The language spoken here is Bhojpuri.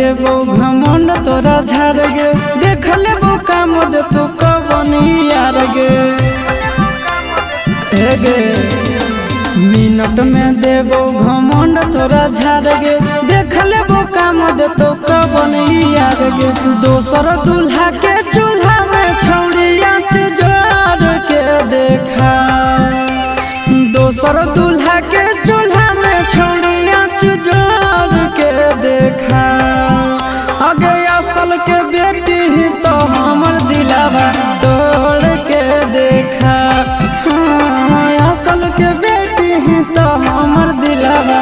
देबो घमंड तोरा झाड़ गे, देख लेबो काम दे तू कवन यार गे। गे मिनट में देबो घमंड तोरा झाड़ गे, देख लेबो काम दे तू कवन यार गे। दोसर दूल्हा के चूल्हा में छौड़िया जोड़ के देखा, दोसर दूल्हा के चूल्हा में छौड़िया जोड़ के देखा। आगे असल के बेटी ही तो हमर दिलावा तोड़ के देखा, हाँ, असल के बेटी ही तो हमर दिलावा